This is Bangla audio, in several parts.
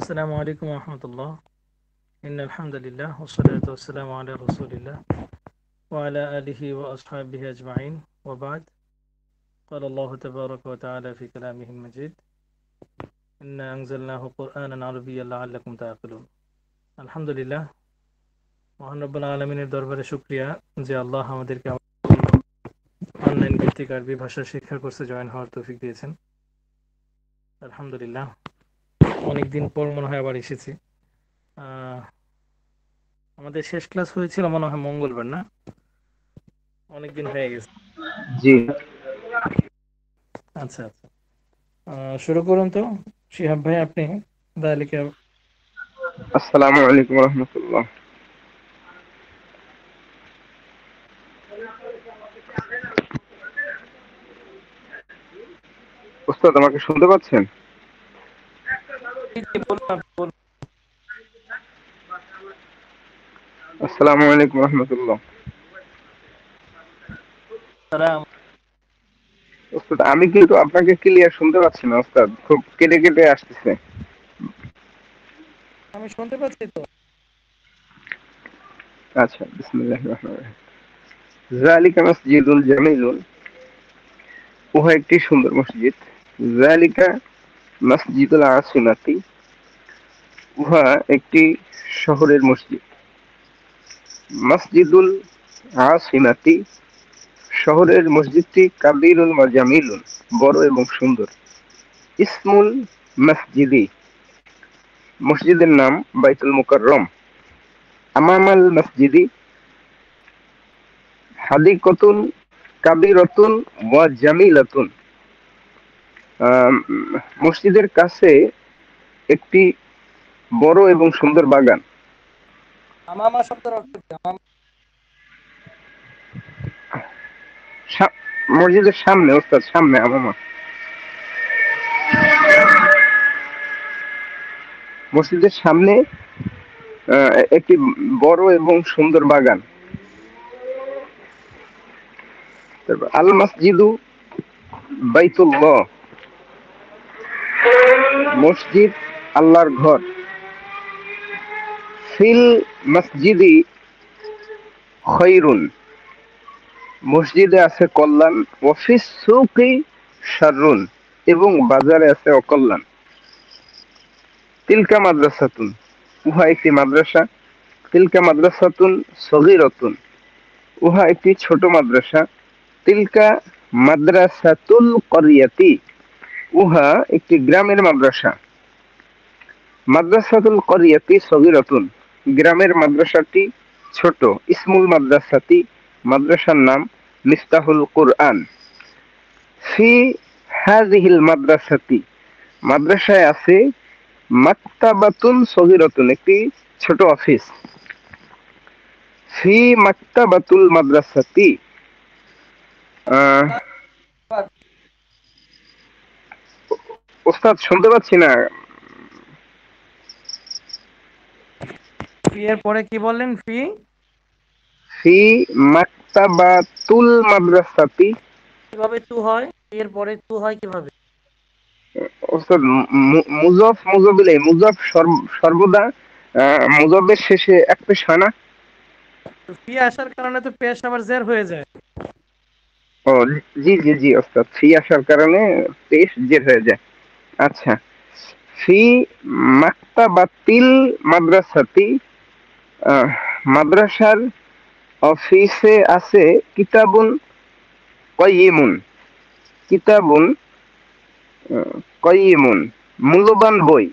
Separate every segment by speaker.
Speaker 1: السلام عليكم ورحمة الله. إن الحمد لله والصلاة والسلام على رسول الله وعلى آله وأصحابه أجمعين وبعد. قال الله تبارك وتعالى في كلامه المجيد: إنا أنزلناه قرآنا عربيا لعلكم تعقلون. الحمد لله, মহান রব্বুল আলামিনের দরবারে শুকরিয়া যে আল্লাহ আমাদেরকে অনলাইন ভিত্তিক আরবি ভাষা শিক্ষার কোর্সে জয়েন হওয়ার তৌফিক দিয়েছেন। আলহামদুলিল্লাহ, অনেকদিন পর মনে হয় আবার এসেছি। আমাদের শেষ ক্লাস হয়েছিল মনে হয় মঙ্গলবার, না? অনেকদিন হয়ে গেছে।
Speaker 2: জি,
Speaker 1: আচ্ছা আচ্ছা, শুরু করুন তো শিহাব ভাই, আপনি দালিকা।
Speaker 2: আসসালামু আলাইকুম রহমতুল্লাহ। উস্তাদ আমাকে শুনতে পাচ্ছেন? আসসালামু আলাইকুম রহমতুল্লাহ। উস্তাদ আমি কিন্তু আপনাকে ক্লিয়ার শুনতে পাচ্ছি না উস্তাদ, খুব কেটে কেটে আসতেছে।
Speaker 1: আমি শুনতে পাচ্ছি তো।
Speaker 2: আচ্ছা, বিসমিল্লাহির রহমানির রহিম। যালিকা মসজিদুল জামিলুন, উহা একটি সুন্দর মসজিদ। যালিকা মসজিদুল আসিমাতি, উহা একটি শহরের মসজিদ। মসজিদুল আসিমাতি, শহরের মসজিদটি কাবিরুল ওয়া জামিলুন, বড় এবং সুন্দর। ইসমুল মসজিদি, মসজিদের নাম বাইতুল মুকাররম। আমামাল মসজিদি হাদিকতুন কাবিরাতুন ওয়া জামিলাতুন, মসজিদের কাছে একটি বড় এবং সুন্দর বাগান।
Speaker 1: আমামা শব্দের অর্থ কি?
Speaker 2: মসজিদের সামনে ওস্তাদ, সামনে আমামা, মসজিদের সামনে একটি বড় এবং সুন্দর বাগান। আল মসজিদু বাইতুল্লাহ, মসজিদ আল্লাহর ঘর। ফিল মসজিদি খৈরুন, মসজিদে আছে কল্যাণ। ওয়াফিস সুকি শাররুন, এবং বাজারে আছে অকল্যাণ। তিলকা মাদ্রাসাতুন, উহা একটি মাদ্রাসা। তিলকা মাদ্রাসাতুন সগীরাতুন, উহা একটি ছোট মাদ্রাসা। তিলকা মাদ্রাসাতুল করিয়াতি, উহা একটি গ্রামের মাদ্রাসা। মাদ্রাসাতুল করিয়াতি সগীরাতুন, গ্রামের মাদ্রাসাটি ছোট। ইসমুল মাদ্রাসাতি, মাদ্রাসার নাম মিফতাহুল কুরআন। ফি হাযিহিল মাদ্রাসাতি, মাদ্রাসায় আছে মাকতাবাতুন সগীরাতুন, একটি ছোট অফিস। ফি মাকতাবাতুল মাদ্রাসাতি, ওস্তাদ শুনতে পাচ্ছি না।
Speaker 1: ফি এর পরে কি বললেন? ফি
Speaker 2: ফি মাকতাবাতুল মাদ্রাসাতি,
Speaker 1: কিভাবে তু হয়? ফি এর পরে তু হয় কিভাবে?
Speaker 2: ওস্তাদ মুজফ মুজফ ইলাইহি, মুজফ সর্বদা মুজফের শেষে এক পেশ হয় না?
Speaker 1: ফি আসার কারণে তো পেশ আবার জের হয়ে যায়।
Speaker 2: ও জি জি জি ওস্তাদ, ফি আসার কারণে পেশ জের হয়ে যায়। আচ্ছা, ফি মাকতাবাতিল মাদ্রাসাতি, মাদ্রাসার অফিসে আছে কিতাবুন কাইয়িমুন। কিতাবুন কাইয়িমুন, মূল্যবান বই।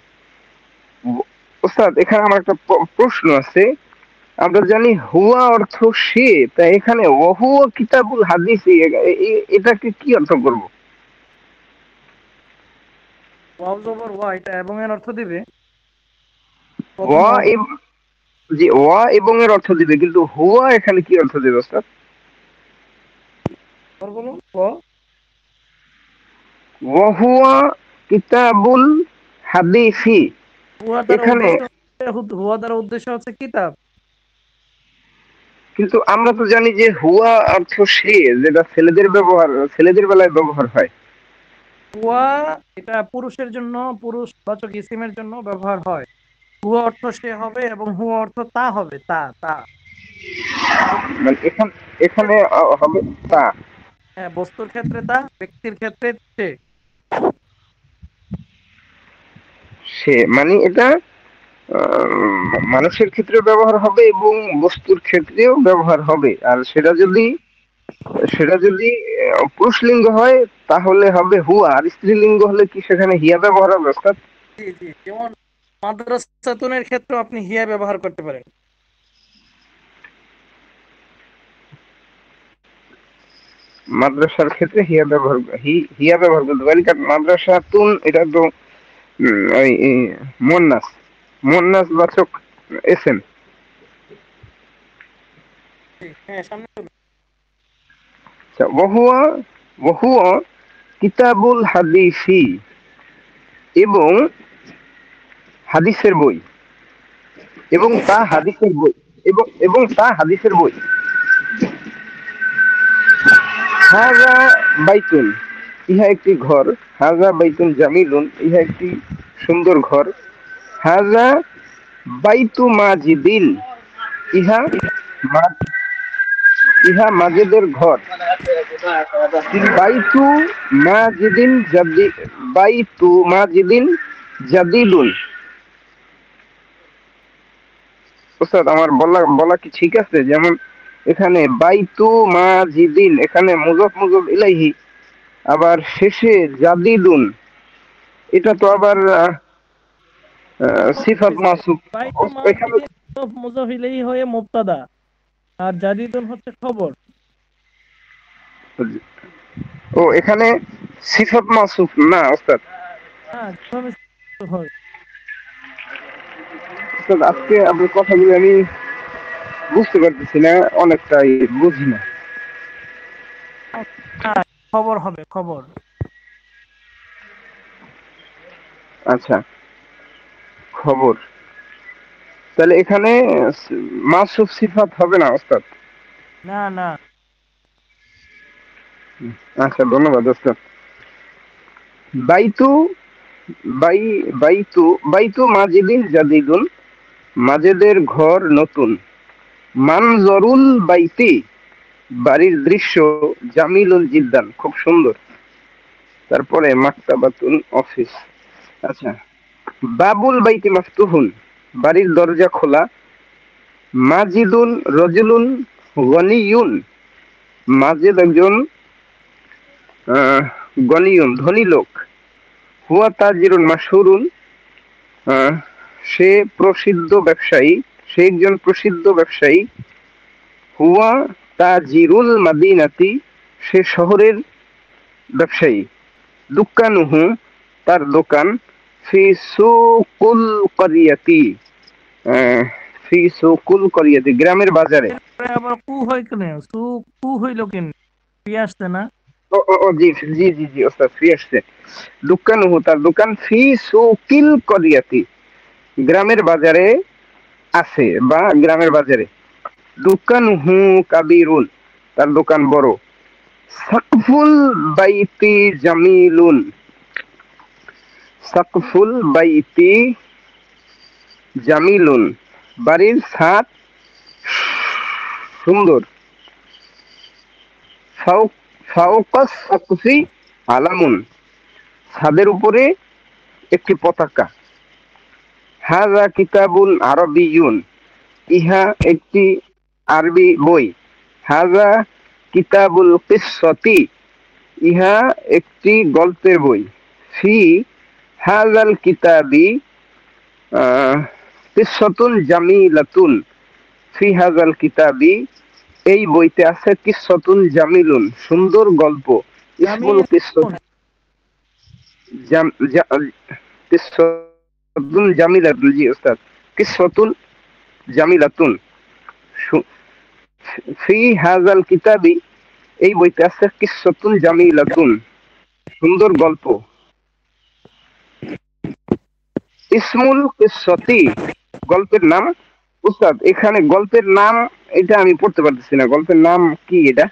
Speaker 2: ওস্তাদ এখানে আমার একটা প্রশ্ন আছে। আমরা জানি হুয়া অর্থ সে, তাই এখানে ওহুয়া কিতাবুল হাদিস, এটাকে কি অর্থ করব?
Speaker 1: ওয়াও জবর ওয়া, এটা এবং এর অর্থ দিবে। প্রথম
Speaker 2: ওয়া জি, ওয়া এবং এর অর্থ দিবে, কিন্তু হুয়া এখানে কি অর্থ দেবে ওস্তাদ?
Speaker 1: বলুন।
Speaker 2: ওয়াহুয়া কিতাবুল হাদিসি,
Speaker 1: হুয়া দ্বারা
Speaker 2: এখানে
Speaker 1: উদ্দেশ্য, হুয়া দ্বারা উদ্দেশ্য হচ্ছে কিতাব।
Speaker 2: কিন্তু আমরা তো জানি যে হুয়া অর্থ সে, যেটা ছেলেদের বেলায় ব্যবহার হয়।
Speaker 1: হুয়া এটা পুরুষের জন্য, পুরুষবাচক ইসিমের জন্য ব্যবহার হয়। হুয়া অর্থ সে হবে এবং হুয়া অর্থ তা হবে, তা তা।
Speaker 2: মানে এখানে হবে তা।
Speaker 1: হ্যাঁ, বস্তুর ক্ষেত্রে তা, ব্যক্তির ক্ষেত্রে সে।
Speaker 2: সে মানে এটা মানুষের ক্ষেত্রে ব্যবহার হবে এবং বস্তুর ক্ষেত্রেও ব্যবহার হবে। আর সেটা যদি পুরুষলিঙ্গ হয় তাহলে হবে হুয়া, আর স্ত্রীলিঙ্গ হলে কি সেখানে হিয়া ব্যবহার হবে অর্থাৎ?
Speaker 1: জি জি, যেমন মাদ্রাসাতুনের ক্ষেত্রে আপনি হিয়া ব্যবহার করতে পারেন।
Speaker 2: মাদ্রাসার ক্ষেত্রে হিয়া ব্যবহার করতে পারি, কারণ মাদ্রাসা তুন এটা তো ওই মোন্নাস মোন্নাস বাচক এসেন।
Speaker 1: জি, হ্যাঁ, সামনে চলুন।
Speaker 2: ওহুয়া ওহুয়া কিতাবুল হাদিসি, এবং হাদিসের বই, এবং তা হাদিসের বই, এবং তা হাদিসের বই। হাজা বাইতুন, ইহা একটি ঘর। হাজা বাইতুন জামিলুন, ইহা একটি সুন্দর ঘর। হাজা বাইতু মাজিদিন, ইহা মা- ইহা মাজেদের ঘর। বাইতু মাজিদিন বাইতু মাজিদিন জাদিলুন। ওস্তাদ, আমার বলা বলা কি ঠিক আছে? যেমন এখানে বাইতু মাজিদিন, এখানে মুজফ মুজফ ইলাইহি, আবার শেষে জাদিদুন, এটা তো আবার সিফাত মাসুফ।
Speaker 1: বাইতু
Speaker 2: এখানে
Speaker 1: মাজিদিন মুজাফ ইলাইহি হয়ে মুবতাদা, আর জাদিদুন হচ্ছে খবর।
Speaker 2: এখানে সিফাত মাসুফ না ওস্তাদ?
Speaker 1: হ্যাঁ, যেভাবে হয়।
Speaker 2: ওস্তাদ, আজকে আপনার কথাগুলো আমি বুঝতে পারতেছি না, অনেকটাই বুঝি না।
Speaker 1: হ্যাঁ, খবর হবে, খবর।
Speaker 2: আচ্ছা, খবর। তাহলে এখানে মাসুফ সিফাত হবে না ওস্তাদ?
Speaker 1: না না।
Speaker 2: আচ্ছা, ধন্যবাদ ওস্তাদ। বাইতু বাই বাইতু মাজিদিন জাদিদুন, মাজেদের ঘর নতুন। মানজরুল বাইতি, বাড়ির দৃশ্য জামিলুল জিদ্দান, খুব সুন্দর। তারপরে মাকতাবাতুন, অফিস। আচ্ছা, বাবুল বাইতি মাফতুহুন, বাড়ির দরজা খোলা। মাজিদুন রজুলুন গনিয়ুন, মাজেদ একজন গনিয়ুন, ধনী লোক। হুয়া তাজিরুন মাশহুরুন, আহ, সে প্রসিদ্ধ ব্যবসায়ী, সে একজন প্রসিদ্ধ ব্যবসায়ী। হুয়া তাজিরুল মাদিনাতি, সে শহরের ব্যবসায়ী। দুক্কানুহু, তার দোকান। ফি সুকুল করিয়াতি, আহ, ফি সুকুল করিয়াতি, গ্রামের বাজারে।
Speaker 1: এরপরে আবার কু হয় কেন? সু কু হইল কেন? ফিরে আসছে না?
Speaker 2: ও ও ও, জি জি জি জি ওস্তাদ, ফি আসছে। দুক্কানুহু, তার দোকান। ফি সুকিল করিয়াতি, গ্রামের বাজারে আছে বা গ্রামের বাজারে। দোকানুহু কাবিরুন, তার দোকান বড়। সাকফুল বাইতি জামিলুন, সাকফুল বাইতি জামিলুন, বাড়ির ছাদ সুন্দর। ফাওকাস সাকফি আলামুন, ছাদের উপরে একটি পতাকা। হাযা কিতাবুন আরবিয়ুন, ইহা একটি আরবি বই। হাযা কিতাবুল কিসসতি, ইহা একটি গল্পের বই। ফি হাযাল কিতাবি কিসসাতুন জামিলাতুন, ফি হাযাল কিতাবি, এই বইতে আছে কিসসাতুন জামিলুন, সুন্দর গল্প। ইসমুল
Speaker 1: জামিল।
Speaker 2: কিসসাত কিসসাতুন জামিলাতুন, জি ওস্তাদ, কিসসাতুন জামিলাতুন। ফি হাযাল কিতাবি, এই বইতে আছে কিসসাতুন জামিলাতুন, সুন্দর গল্প। ইসমুল কিসসতি, গল্পের নাম। উস্তাদ, এখানে গল্পের নাম, এটা আমি পড়তে পারতেছি না, গল্পের নাম কি এটা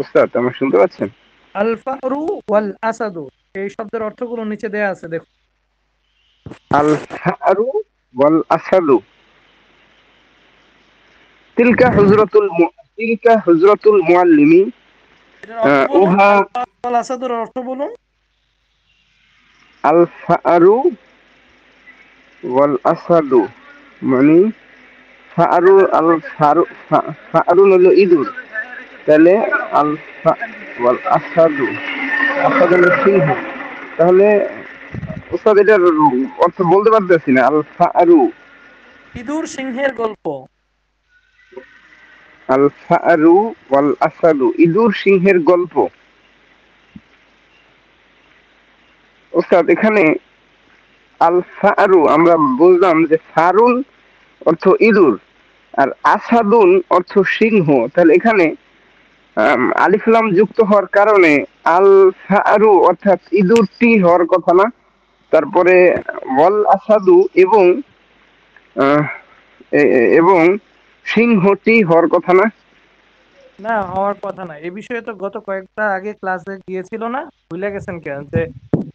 Speaker 2: উস্তাদ আমার শুনতে পাচ্ছেন?
Speaker 1: আল ফারু ওয়াল আসাদু, এই শব্দের অর্থগুলো নিচে দেয়া আছে, দেখো।
Speaker 2: আল ফারু ওয়াল আসাদু, তিলকা হুজরাতুল মুআল্লিমি।
Speaker 1: এটার অর্থ বলুন,
Speaker 2: উহা
Speaker 1: আল ফারু ওয়াল আসাদুর অর্থ বলুন।
Speaker 2: আল ফারু ওয়াল আসাদু মানে ফারু, আল ফারু, ফারুন হলো ইঁদুর, তাহলে আল ওয়াল আসাদু, আসাদ হলো সিংহ। তাহলে ওস্তাদ এটার অর্থ বলতে পারতেছি না। আল ফারু,
Speaker 1: ইঁদুর সিংহের গল্প।
Speaker 2: আল ফারু ওয়াল আসাদু, ইঁদুর সিংহের গল্প। ওস্তাদ এখানে আল ফারু আমরা বুঝলাম যে ফারুন অর্থ ইঁদুর আর আসাদুন অর্থ সিংহ, তাহলে এখানে আলিফ লাম যুক্ত হওয়ার কারণে আল ফারু অর্থাৎ ইঁদুরটি হওয়ার কথা না? তারপরে ওয়াল আসাদু এবং আহ, এবং সিংহটি হওয়ার কথা না?
Speaker 1: না, হওয়ার কথা না। এ বিষয়ে তো গত কয়েকটা আগে ক্লাসে গিয়েছিল না, ভুলে গেছেন কেন? যে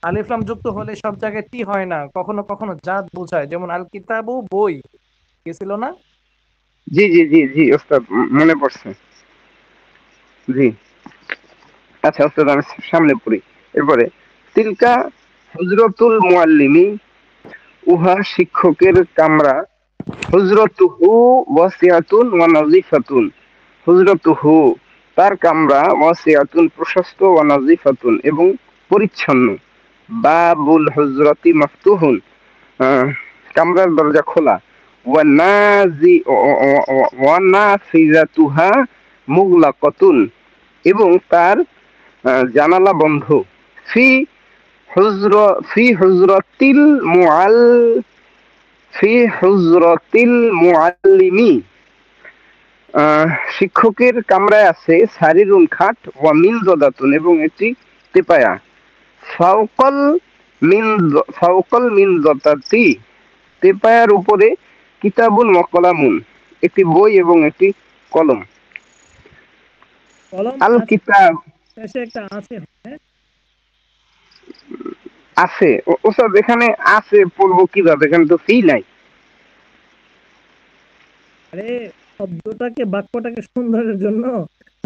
Speaker 1: আলিফলাম যুক্ত হলে সব জায়গায় টি হয় না, কখনো কখনো জাত বোঝায়, যেমন আল কিতাবু বই, গেছিল না?
Speaker 2: জি জি জি জি ওস্তাদ, মনে পড়ছে। জি, আচ্ছা ওস্তাদ আমি সামনে পড়ি। এরপরে তিলকা হুজরতুল মুআল্লিমি, উহা শিক্ষকের কামরা। হুজরতুহু ওয়াসিআতুন ওয়া নাযিফাতুন, হুজরতুহু তার কামরা, ওয়াসিআতুন প্রশস্ত, ওয়া নাযিফাতুন এবং পরিচ্ছন্ন। বাবুল হুজরাতি মাফতুহুন, কামরার দরজা খোলা। ওয়া নাজি ওয়া নাফিজাতুহা মুগলাকাতুন এবং তার জানালা বন্ধ। ফি ফি হুজরাতিল মুআল ফি হুজরাতিল মুআল্লিমি, শিক্ষকের কামরায় আছে সারিরুন খাট, ওয়া মিনজাদাতুন এবং একটি তেপায়া। ফাওকাল ফাওকাল মিনজাদাতি, তেপায়ার উপরে কিতাবুন ওয়া কলামুন, একটি বই এবং একটি কলম।
Speaker 1: কলম
Speaker 2: আল
Speaker 1: আছে,
Speaker 2: কিতাব
Speaker 1: শেষে একটা আছে, হ্যাঁ।
Speaker 2: আছে। ওস্তাদ এখানে আছে পড়বো কিভাবে? এখানে তো ফি নাই।
Speaker 1: আরে, শব্দটাকে বাক্যটাকে সুন্দরের জন্য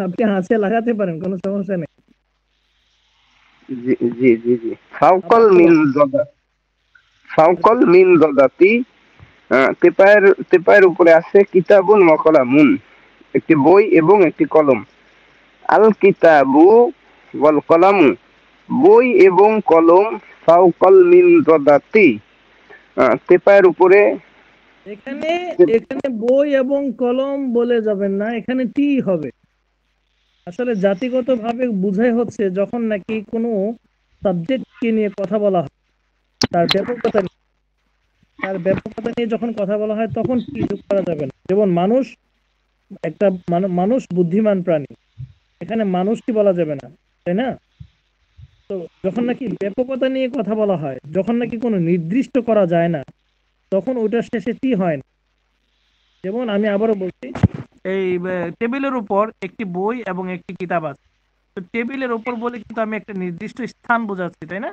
Speaker 1: আপনি আছে লাগাতে পারেন, কোনো সমস্যা নেই।
Speaker 2: জি জি জি জি, ফাওকাল
Speaker 1: আবার বলুন।
Speaker 2: ফাওকাল মিনজাদাতি, তেপায়ের উপরে আছে কিতাবুন ওয়া কলামুন, একটি বই এবং একটি কলম। আল কিতাবু ওয়াল কলামু, বই এবং কলম। ফাওকাল মিনজাদাতি, তেপায়ের উপরে।
Speaker 1: এখানে এখানে বই এবং কলম বলে যাবেন না, এখানে টি হবে। আসলে জাতিগতভাবে বুঝাই হচ্ছে যখন নাকি কোনো সাবজেক্টকে নিয়ে কথা বলা হয়, তার ব্যাপকতা নিয়ে, যখন কথা বলা হয় তখন কি যোগ করা যাবে না। যেমন মানুষ, একটা মানুষ বুদ্ধিমান প্রাণী, এখানে মানুষটি বলা যাবে না, তাই না? তো যখন নাকি ব্যাপকতা নিয়ে কথা বলা হয়, যখন নাকি কোনো নির্দিষ্ট করা যায় না, তখন ওটার শেষে টি হয় না। যেমন আমি আবারও বলছি, এই টেবিলের উপর একটি বই এবং একটি কিতাব আছে। তো টেবিলের উপর বলে কিন্তু আমি একটা নির্দিষ্ট স্থান বোঝাচ্ছি, তাই না?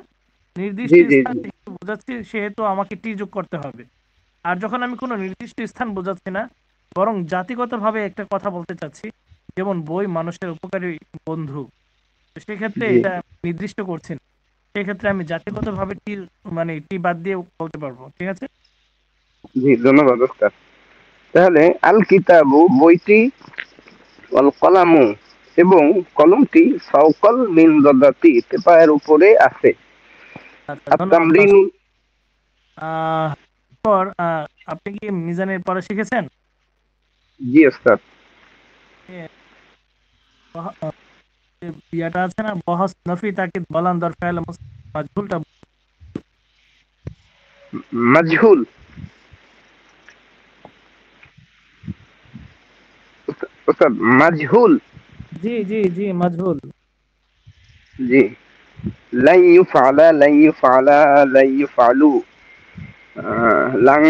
Speaker 1: নির্দিষ্ট
Speaker 2: জি জি
Speaker 1: স্থান
Speaker 2: জি
Speaker 1: যেহেতু বোঝাচ্ছি, সেহেতু আমাকে টি যোগ করতে হবে। আর যখন আমি কোনো নির্দিষ্ট স্থান বোঝাচ্ছি না, বরং জাতিগতভাবে একটা কথা বলতে চাচ্ছি, যেমন বই মানুষের উপকারী বন্ধু, তো সেক্ষেত্রে
Speaker 2: জি
Speaker 1: এটা নির্দিষ্ট করছি না। সেক্ষেত্রে আমি জাতিগতভাবে টি, মানে টি বাদ দিয়ে বলতে পারবো, ঠিক আছে?
Speaker 2: জি, ধন্যবাদ ওস্তাদ। তাহলে আল কিতাবু বইটি, ওয়াল কলামু এবং কলমটি, ফাওকাল মিনজাদাতি তেপায়ের উপরে আছে।
Speaker 1: আচ্ছা,
Speaker 2: আত
Speaker 1: ধন্যবাদ
Speaker 2: তামরিন।
Speaker 1: ফার্স্ট। পর আপনি কি মিজানের পড়া শিখেছেন?
Speaker 2: জি ওস্তাদ।
Speaker 1: এ, ইয়াটা আছে না, বহস নফি তাকিদ বলান্দর ফেল মাজহুলটা।
Speaker 2: মাজহুল, ওস্তাদ মাজহুল।
Speaker 1: জি জি জি, মাজহুল।
Speaker 2: জি, লাই ইউফআলা, লাই ইউফআলা, লাই ইউফআলু, লাং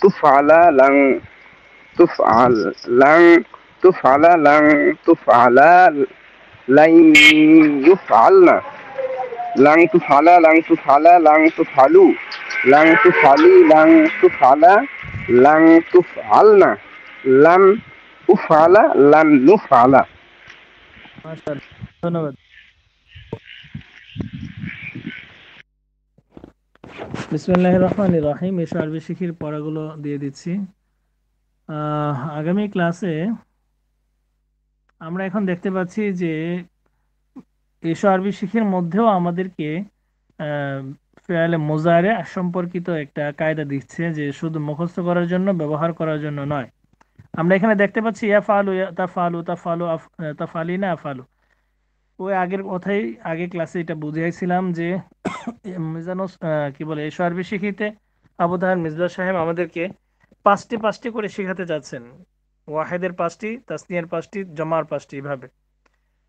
Speaker 2: তুফআলা, লাং তুফআল, লাং তুফআলা, লাং তুফআলা, লাং ইউফআলনা, লাং তুফালা, লাং তুফালা, লাং তুফালু, লাং তুফালি, লাং তুফালা, লাং তুফআলনা, লান উফআলা, লান নুফআলা।
Speaker 1: মাশাআল্লাহ, ধন্যবাদ। বিসমিল্লাহির রহমানির রহিম। এসো আরবি শিখির পড়াগুলো দিয়ে দিচ্ছি। আগামী ক্লাসে আমরা এখন দেখতে পাচ্ছি যে এসো আরবি শিখির মধ্যেও আমাদেরকে ফেয়ালে মুজারে সম্পর্কিত একটা কায়দা দিচ্ছে, যে শুধু মুখস্থ করার জন্য, ব্যবহার করার জন্য নয়। আমরা এখানে দেখতে পাচ্ছি ইয়াফালু, তাফালু, তাফালু, তাফালিনা, আফালু। ওই আগের কথাই, আগে ক্লাসে এটা বুঝিয়েছিলাম যে মিজানুস কি বলে, এসো আরবি শিখিতে আবু তাহের মিজদার সাহেব আমাদেরকে পাঁচটি পাঁচটি করে শেখাতে যাচ্ছেন। ওয়াহেদের পাঁচটি, তাসনিয়ার পাঁচটি, জমার পাঁচটি, এভাবে।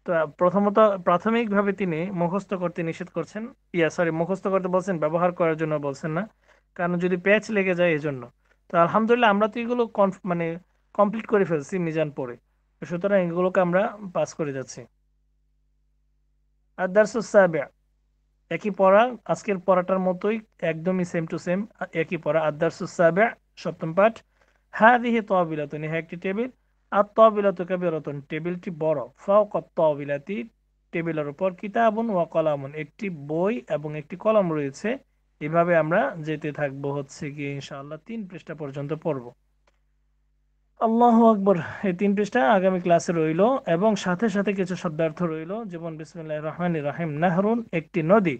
Speaker 1: তো প্রথমত প্রাথমিকভাবে তিনি মুখস্থ করতে নিষেধ করছেন, মুখস্থ করতে বলছেন, ব্যবহার করার জন্য বলছেন না, কারণ যদি প্যাচ লেগে যায় এজন্য। তো আলহামদুলিল্লাহ আমরা তো এগুলো মানে কমপ্লিট করে ফেলছি মিজান পড়ে, সুতরাং এগুলোকে আমরা পাস করে যাচ্ছি। আর দারসুস সাবিআ, একই পড়া, আজকের পড়াটার মতোই, একদমই সেম টু সেম একই পড়া। আর দারসুস সাবিআ, সপ্তম পাঠ। হাদিহি তাওবিলাতুন, ইহা একটি টেবিল। আর তাওবিলাতু কাবীরাতুন, টেবিলটি বড়। ফাওকা তাওবিলাতি, টেবিলের উপর। কিতাবুন ওয়া কলামুন, একটি বই এবং একটি কলম রয়েছে। এভাবে আমরা যেতে থাকবো হচ্ছে কি ইনশাআল্লাহ 3 পৃষ্ঠা পর্যন্ত পড়ব। আল্লাহু আকবার। এই 3 পৃষ্ঠা আগামী ক্লাসে রইল, এবং সাথে সাথে কিছু শব্দার্থ রইল, যেমন বিসমিল্লাহির রহমানির রহিম। নাহরুন, একটি নদী।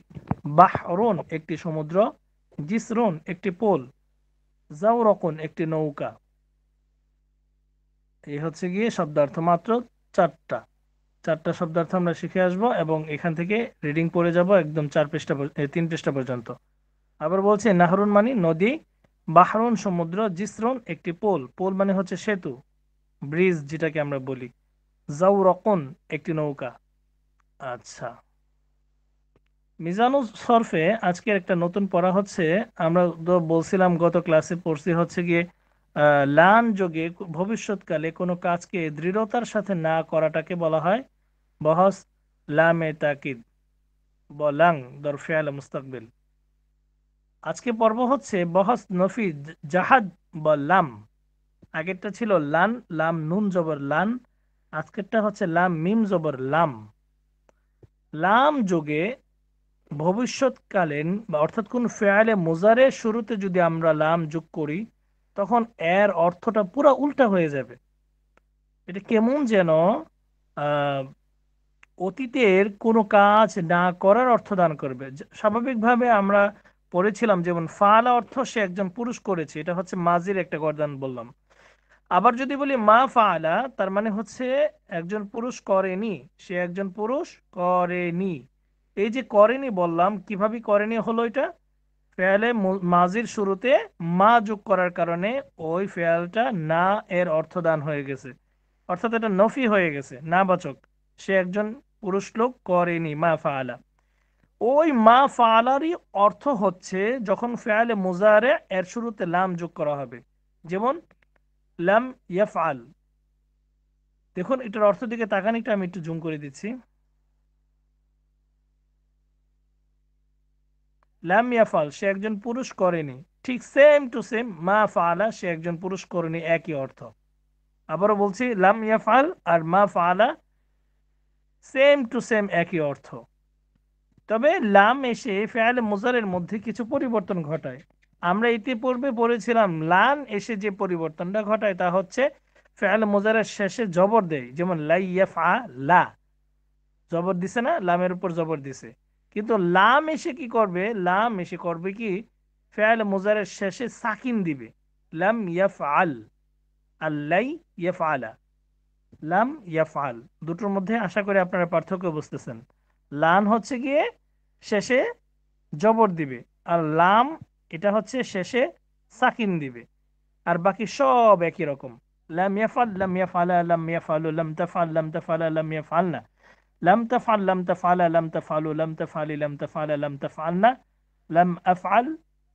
Speaker 1: বাহরুন, একটি সমুদ্র। জিসরুন, একটি পোল। জাওরাকুন, একটি নৌকা। এই হচ্ছে গিয়ে শব্দার্থ, মাত্র 4টা শব্দার্থ আমরা শিখে আসব, এবং এখান থেকে রিডিং পড়ে যাব একদম 3 পৃষ্ঠা পর্যন্ত। আবার বলছে নাহরুন মানে নদী, বাহরুন সমুদ্র, জিসরুন একটি পোল, পোল মানে হচ্ছে সেতু, ব্রিজ যেটাকে আমরা বলি। জাওরাকুন, একটি নৌকা। আচ্ছা, মিজানুস সরফে আজকের একটা নতুন পড়া হচ্ছে। আমরা তো বলছিলাম গত ক্লাসে পড়ছি হচ্ছে গিয়ে লান যোগে ভবিষ্যৎকালে কোনো কাজকে দৃঢ়তার সাথে না করাটাকে বলা হয় বহস লামে তাকিদ, বলাং দর ফিআল মুস্তাকবিল। আজকে পর্ব হচ্ছে বহস নফি জাহাদ বলাম। আগেরটা ছিল লান, লাম নুন জবর লান। আজকেরটা হচ্ছে লাম মিম জবর লাম। লাম যোগে ভবিষ্যৎকালীন বা অর্থাৎ কোন ফেয়ালে মুজারে শুরুতে যদি আমরা লাম যোগ করি, তখন এর অর্থটা পুরো উল্টা হয়ে যাবে। এটা কেমন যেন অতীতের কোনো কাজ না করার অর্থ দান করবে। স্বাভাবিকভাবে আমরা পড়েছিলাম, যেমন ফালা অর্থ সে একজন পুরুষ করেছে, এটা হচ্ছে মাজির একটা গর্দান বললাম। আবার যদি বলি মা ফালা, তার মানে হচ্ছে একজন পুরুষ করেনি, সে একজন পুরুষ করেনি। এই যে করেনি বললাম, কিভাবে করেনি হলো এটা? ফেয়ালে মাজির শুরুতে মা যোগ করার কারণে ওই ফেয়ালটা না এর অর্থদান হয়ে গেছে, অর্থাৎ এটা নফি হয়ে গেছে, না বাচক। সে একজন পুরুষ লোক করেনি, মা ফালা। ওই মা ফালারই অর্থ হচ্ছে যখন ফেয়ালে মুজারে এর শুরুতে লাম যোগ করা হবে, যেমন লাম ইয়াফআল। দেখুন এটার অর্থ দিকে তাকান, একটু আমি একটু জুম করে দিচ্ছি। লাম ইয়াফাল, সে একজন পুরুষ করেনি, ঠিক সেম টু সেম মা ফাআলা, সে একজন পুরুষ করেনি, একই অর্থ। আবারও বলছি, লাম ইয়াফাল আর মা ফাআলা সেম টু সেম একই অর্থ। তবে লাম এসে ফেয়াল মুজারের মধ্যে কিছু পরিবর্তন ঘটায়। আমরা ইতিপূর্বে পড়েছিলাম লান এসে যে পরিবর্তনটা ঘটায় তা হচ্ছে ফেয়াল মুজারের শেষে জবর দেয়, যেমন লাই ইয়াফআলা, জবর দিছে না, লামের উপর জবর দিছে। কিন্তু লাম এসে কি করবে? লাম এসে করবে কি, ফেয়াল মুজারের শেষে সাকিন দিবে। লাম ইয়াফআল, আল্লাই ইয়াফআলা, লাম ইয়াফআল। দুটোর মধ্যে আশা করি আপনারা পার্থক্য বুঝতেছেন। লান হচ্ছে গিয়ে শেষে জবর দিবে, আর লাম এটা হচ্ছে শেষে সাকিন দিবে। আর বাকি সব একই রকম। লাম ইয়াফআল, লাম ইয়াফআলা, লাম ইয়াফআলু, লাম তাফআল, লাম তাফআলা, লাম ইয়াফআলনা, লাম তাফআল, লাম তাফআলা, লাম তাফআলু, লাম তাফআলি, লাম তাফআলা, লাম তাফআলনা, লাম আফআল,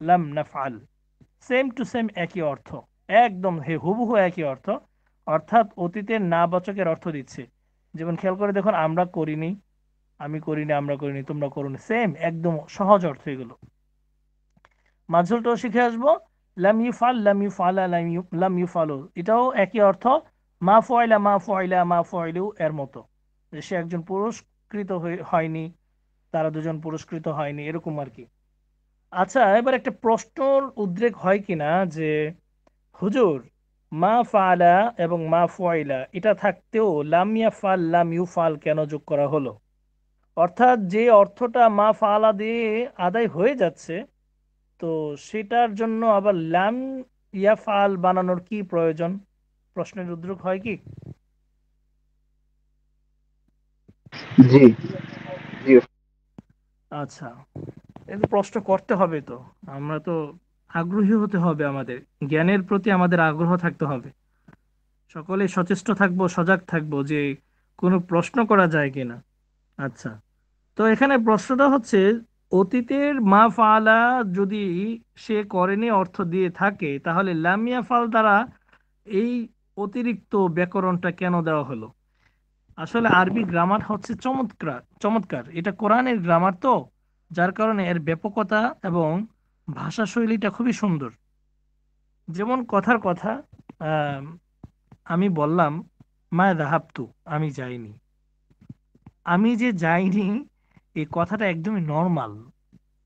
Speaker 1: লাম নাফআল। সেম টু সেম একই অর্থ, একদম হুবহু একই অর্থ। অর্থাৎ অতীতের নাবাচকের অর্থ দিচ্ছে। যেমন খেয়াল করে দেখুন, আমরা করিনি, আমি করিনি, আমরা করিনি, তোমরা করোনি, সেম একদম সহজ অর্থ এগুলো। মাজহুলটাও শিখে আসবো। লাম ইউফাল, লাম ইউফালা, লাম ইউফালু, এটাও একই অর্থ। মা ফুআইলা, মা ফুআইলা, মা ফুআইলু এর মতো, যে সে একজন পুরস্কৃত হয়নি, তারা দুজন পুরস্কৃত হয়নি, এরকম আর কি। আচ্ছা, এবার একটা প্রশ্নর উদ্রেক হয় কিনা যে হুজুর, মা ফাআলা এবং মা ফুআইলা এটা থাকতেও লাম ইয়াফাল, লাম ইউফাল কেন যোগ করা হলো? অর্থাৎ যে অর্থটা মা ফাআলা দিয়ে আদায় হয়ে যাচ্ছে, তো সেটার জন্য আবার লাম ইয়াফাল বানানোর কি প্রয়োজন? প্রশ্নের উদ্রেক হয় কি?
Speaker 2: জি জি।
Speaker 1: আচ্ছা, এই তো প্রশ্ন করতে হবে, তো আমরা তো আগ্রহী হতে হবে, আমাদের জ্ঞানের প্রতি আমাদের আগ্রহ থাকতে হবে, সকলে সচেষ্ট থাকবো, সজাগ থাকবো যে কোনো প্রশ্ন করা যায় কিনা। আচ্ছা, তো এখানে প্রশ্নটা হচ্ছে, অতীতের মা ফাআলা যদি সে করেনি অর্থ দিয়ে থাকে, তাহলে লাম ইয়াফাল দ্বারা এই অতিরিক্ত ব্যাকরণটা কেন দেওয়া হলো? আসলে আরবি গ্রামার হচ্ছে চমৎকার চমৎকার, এটা কোরআনের গ্রামার, তো যার কারণে এর ব্যাপকতা এবং ভাষা শৈলীটা খুবই সুন্দর। যেমন কথার কথা, আম, আমি বললাম মা যাহাবতু, আমি যাইনি। আমি যে যাইনি, এই কথাটা একদমই নর্মাল,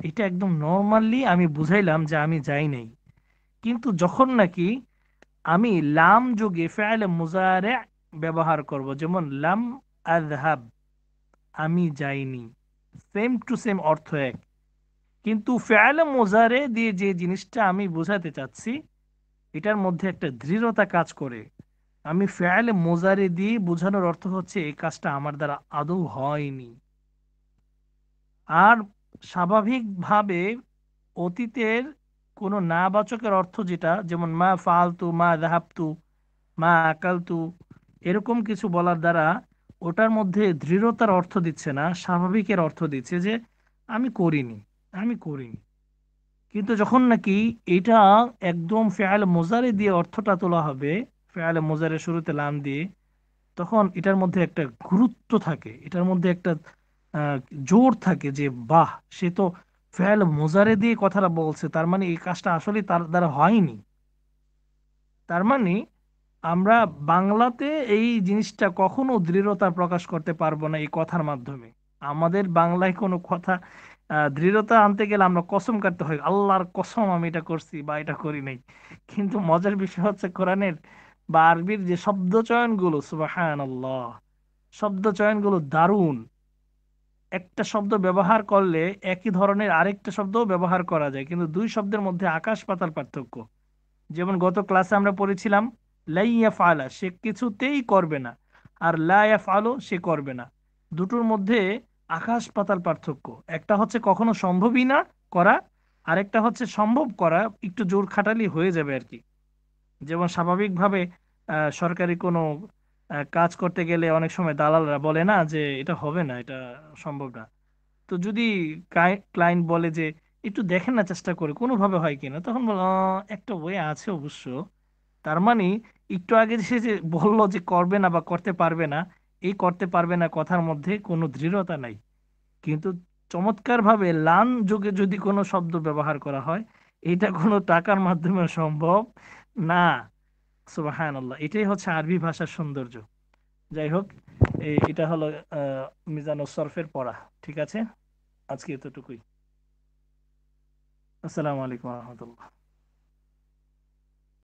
Speaker 1: এটা একদম নর্মালি আমি বুঝাইলাম যে আমি যাই নাই। কিন্তু যখন নাকি আমি লাম যোগে ফেলে মুজারে ব্যবহার করব, যেমন লাম আযহাব, আমি যাইনি, সেম টু সেম অর্থ এক, কিন্তু ফেলে মুজারে দিয়ে যে জিনিসটা আমি বোঝাতে চাচ্ছি, এটার মধ্যে একটা দৃঢ়তা কাজ করে। আমি ফেলে মুজারে দিয়ে বোঝানোর অর্থ হচ্ছে এই কাজটা আমার দ্বারা আদৌ হয়নি। আর স্বাভাবিকভাবে অতীতের কোনো নাবাচকের অর্থ যেটা, যেমন মা ফালতু, মা যাহাবতু, মা আকালতু, এরকম কিছু বলার দ্বারা ওটার মধ্যে দৃঢ়তার অর্থ দিচ্ছে না, স্বাভাবিকের অর্থ দিচ্ছে যে আমি করিনি, আমি করিনি। কিন্তু যখন নাকি এটা একদম ফেয়াল মোজারে দিয়ে অর্থটা তোলা হবে, ফেয়াল মোজারের শুরুতে লাম দিয়ে, তখন এটার মধ্যে একটা গুরুত্ব থাকে, এটার মধ্যে একটা আহ, জোর থাকে যে বাহ, সে তো ফেয়াল মোজারে দিয়ে কথাটা বলছে, তার মানে এই কাজটা আসলে তার দ্বারা হয়নি। তার মানে আমরা বাংলাতে এই জিনিসটা কখনো দৃঢ়তা প্রকাশ করতে পারবো না এই কথার মাধ্যমে। আমাদের বাংলায় কোনো কথা দৃঢ়তা আনতে গেলে আমরা কসম কাটতে হয়, আল্লাহর কসম আমি এটা করছি বা এটা করি নাই। কিন্তু মজার বিষয় হচ্ছে কোরআনের বা আরবির যে শব্দ চয়নগুলো, সুবহানাল্লাহ, শব্দ চয়নগুলো দারুণ। একটা শব্দ ব্যবহার করলে একই ধরনের আরেকটা শব্দও ব্যবহার করা যায়, কিন্তু দুই শব্দের মধ্যে আকাশ পাতাল পার্থক্য। যেমন গত ক্লাসে আমরা পড়েছিলাম লাইয়া ফালা, সে কিছুতেই করবে না, আর লাইয়া ফালো, সে করবে না। দুটোর মধ্যে আকাশ পাতাল পার্থক্য। একটা হচ্ছে কখনো সম্ভবই না করা, আরেকটা হচ্ছে সম্ভব করা, একটু জোর খাটালি হয়ে যাবে আর কি। যেমন স্বাভাবিকভাবে সরকারি কোনো কাজ করতে গেলে অনেক সময় দালালরা বলে না যে এটা হবে না, এটা সম্ভব না। তো যদি ক্লায়েন্ট বলে যে একটু দেখেন না, চেষ্টা করে কোনোভাবে হয় কিনা, তখন বল একটা ওয়ে আছে অবশ্য। তার মানে একটু আগে সে যে বললো যে করবে না বা করতে পারবে না, এই করতে পারবে না কথার মধ্যে কোনো দৃঢ়তা নাই। কিন্তু চমৎকার ভাবে লান যোগে যদি কোনো শব্দ ব্যবহার করা হয়, এটা কোনো টাকার মাধ্যমে সম্ভব না। সুবহানাল্লাহ, এটাই হচ্ছে আরবি ভাষার সৌন্দর্য। যাই হোক, এটা হলো মিজানুস সরফের পড়া। ঠিক আছে, আজকে এতটুকুই। আসসালামু আলাইকুম রহমতুল্লাহ।